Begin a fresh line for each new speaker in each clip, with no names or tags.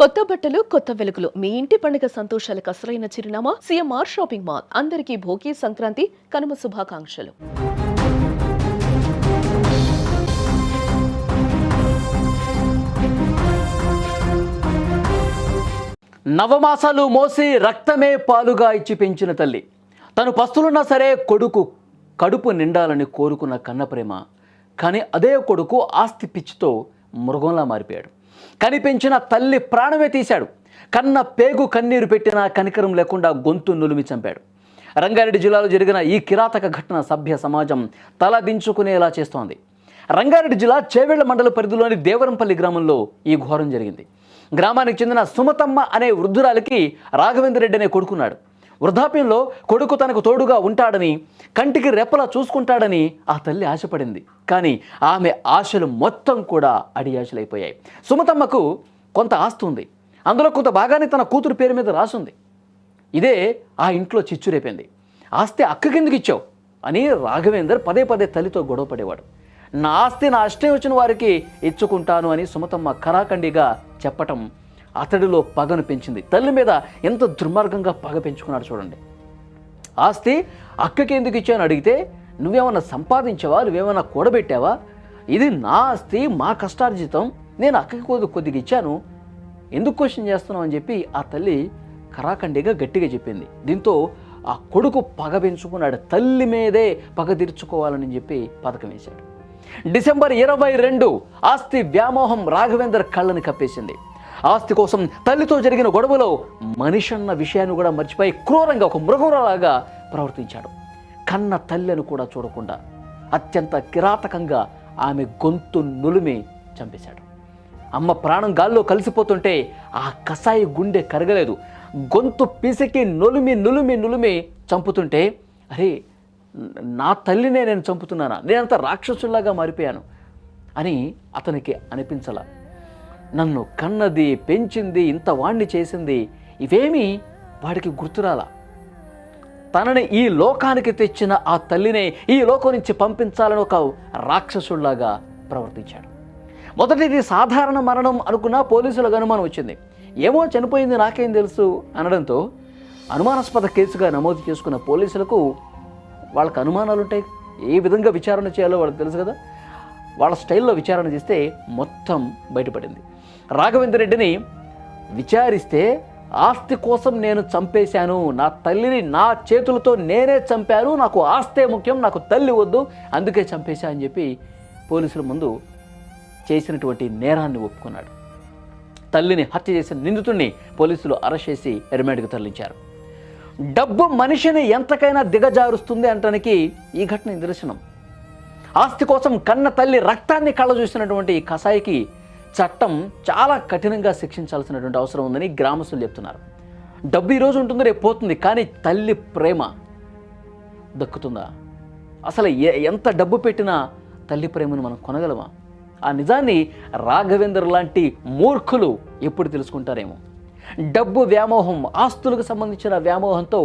కొత్త బట్టలు, కొత్త వెలుగులు. మీ ఇంటి పండుగ సంతోషాలకు అసలైన చిరునామా సిఎంఆర్ షాపింగ్ మాల్. అందరికీ భోగి, సంక్రాంతి, కనుమ శుభాకాంక్షలు.
నవమాసాలు మోసి రక్తమే పాలుగా ఇచ్చి పెంచిన తల్లి, తను పస్తులున్నా సరే కొడుకు కడుపు నిండాలని కోరుకున్న కన్నప్రేమ. కానీ అదే కొడుకు ఆస్తి పిచ్చితో మృగంలా మారిపోయాడు. కనిపెంచిన తల్లి ప్రాణమే తీశాడు. కన్న పేగు కన్నీరు పెట్టినా కనికరం లేకుండా గొంతు నులిమి చంపాడు. రంగారెడ్డి జిల్లాలో జరిగిన ఈ కిరాతక ఘటన సభ్య సమాజం తలదించుకునేలా చేస్తోంది. రంగారెడ్డి జిల్లా చేవెళ్ల మండల పరిధిలోని దేవరంపల్లి గ్రామంలో ఈ ఘోరం జరిగింది. గ్రామానికి చెందిన సుమతమ్మ అనే వృద్ధురాలికి రాఘవేంద్ర రెడ్డి అనే కొడుకున్నాడు. వృద్ధాప్యంలో కొడుకు తనకు తోడుగా ఉంటాడని, కంటికి రెప్పలా చూసుకుంటాడని ఆ తల్లి ఆశపడింది. కానీ ఆమె ఆశలు మొత్తం కూడా అడియాశలైపోయాయి. సుమతమ్మకు కొంత ఆస్తి ఉంది. అందులో కొంత భాగాన్ని తన కూతురు పేరు మీద రాసుంది. ఇదే ఆ ఇంట్లో చిచ్చురేపింది. ఆస్తి అక్కకెందుకు ఇచ్చావు అని రాఘవేందర్ పదే పదే తల్లితో గొడవ పడేవాడు. నా ఆస్తి నా అష్టం వచ్చిన వారికి ఇచ్చుకుంటాను అని సుమతమ్మ ఖరాఖండిగా చెప్పటం అతడిలో పగను పెంచింది. తల్లి మీద ఎంత దుర్మార్గంగా పగ పెంచుకున్నాడు చూడండి. ఆస్తి అక్కకి ఎందుకు ఇచ్చావని అడిగితే, నువ్వేమన్నా సంపాదించావా, నువ్వేమన్నా కూడబెట్టావా, ఇది నా ఆస్తి, మా కష్టార్జితం, నేను అక్కకి కొద్దిగా ఇచ్చాను, ఎందుకు క్వశ్చన్ చేస్తున్నావు అని చెప్పి ఆ తల్లి ఖరాఖండిగా గట్టిగా చెప్పింది. దీంతో ఆ కొడుకు పగ పెంచుకున్నాడు. తల్లి మీదే పగ తీర్చుకోవాలని చెప్పి పథకం వేశాడు. డిసెంబర్ 22 ఆస్తి వ్యామోహం రాఘవేందర్ కళ్ళని కప్పేసింది. ఆస్తి కోసం తల్లితో జరిగిన గొడవలో మనిషి అన్న విషయాన్ని కూడా మర్చిపోయి క్రూరంగా ఒక మృగంలాగా ప్రవర్తించాడు. కన్న తల్లిని కూడా చూడకుండా అత్యంత కిరాతకంగా ఆమె గొంతు నులిమి చంపేశాడు. అమ్మ ప్రాణం గాల్లో కలిసిపోతుంటే ఆ కసాయి గుండె కరగలేదు. గొంతు పిసికి నులిమి నులిమి నులిమి చంపుతుంటే, అరే నా తల్లినే నేను చంపుతున్నానా, నేనంత రాక్షసుల్లాగా మారిపోయాను అని అతనికి అనిపించాల. నన్ను కన్నది, పెంచింది, ఇంత వాణ్ణి చేసింది, ఇవేమీ వాడికి గుర్తురాలా. తనని ఈ లోకానికి తెచ్చిన ఆ తల్లినే ఈ లోకం నుంచి పంపించాలని ఒక రాక్షసుల్లాగా ప్రవర్తించాడు. మొదటిది సాధారణ మరణం అనుకున్న పోలీసులకు అనుమానం వచ్చింది. ఏమో చనిపోయింది, నాకేం తెలుసు అనడంతో అనుమానాస్పద కేసుగా నమోదు చేసుకున్న పోలీసులకు వాళ్ళకి అనుమానాలు ఉంటాయి. ఏ విధంగా విచారణ చేయాలో వాళ్ళకి తెలుసు కదా. వాళ్ళ స్టైల్లో విచారణ చేస్తే మొత్తం బయటపడింది. రాఘవేంద్ర రెడ్డిని విచారిస్తే, ఆస్తి కోసం నేను చంపేశాను, నా తల్లిని నా చేతులతో నేనే చంపాను, నాకు ఆస్తే ముఖ్యం, నాకు తల్లి వద్దు, అందుకే చంపేశా అని చెప్పి పోలీసుల ముందు చేసినటువంటి నేరాన్ని ఒప్పుకున్నాడు. తల్లిని హత్య చేసిన నిందితుడిని పోలీసులు అరెస్ట్ చేసి రిమాండ్కి తరలించారు. డబ్బు మనిషిని ఎంతకైనా దిగజారుస్తుంది అంటానికి ఈ ఘటన నిదర్శనం. ఆస్తి కోసం కన్న తల్లి రక్తాన్ని కళ్ళ చూసినటువంటి కసాయికి చట్టం చాలా కఠినంగా శిక్షించాల్సినటువంటి అవసరం ఉందని గ్రామస్తులు చెప్తున్నారు. డబ్బు ఈరోజు ఉంటుంది, రేపు పోతుంది, కానీ తల్లి ప్రేమ దక్కుతుందా? అసలు ఎంత డబ్బు పెట్టినా తల్లి ప్రేమను మనం కొనగలమా? ఆ నిజాన్ని రాఘవేందర్ లాంటి మూర్ఖులు ఎప్పుడు తెలుసుకుంటారేమో. డబ్బు వ్యామోహం, ఆస్తులకు సంబంధించిన వ్యామోహంతో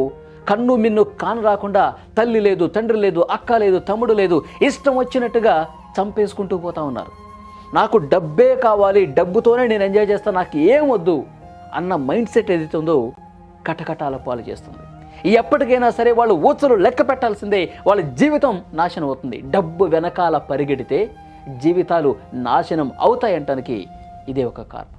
కన్ను మిన్ను కాను రాకుండా తల్లి లేదు, తండ్రి లేదు, అక్క లేదు, తమ్ముడు లేదు, ఇష్టం వచ్చినట్టుగా చంపేసుకుంటూ పోతా ఉన్నారు. నాకు డబ్బే కావాలి, డబ్బుతోనే నేను ఎంజాయ్ చేస్తాను, నాకు ఏం వద్దు అన్న మైండ్ సెట్ ఏదైతే ఉందో కటకటాల పాలు చేస్తుంది. ఎప్పటికైనా సరే వాళ్ళు ఊచలు లెక్క పెట్టాల్సిందే, వాళ్ళ జీవితం నాశనం అవుతుంది. డబ్బు వెనకాల పరిగెడితే జీవితాలు నాశనం అవుతాయంటానికి ఇదే ఒక కారణం.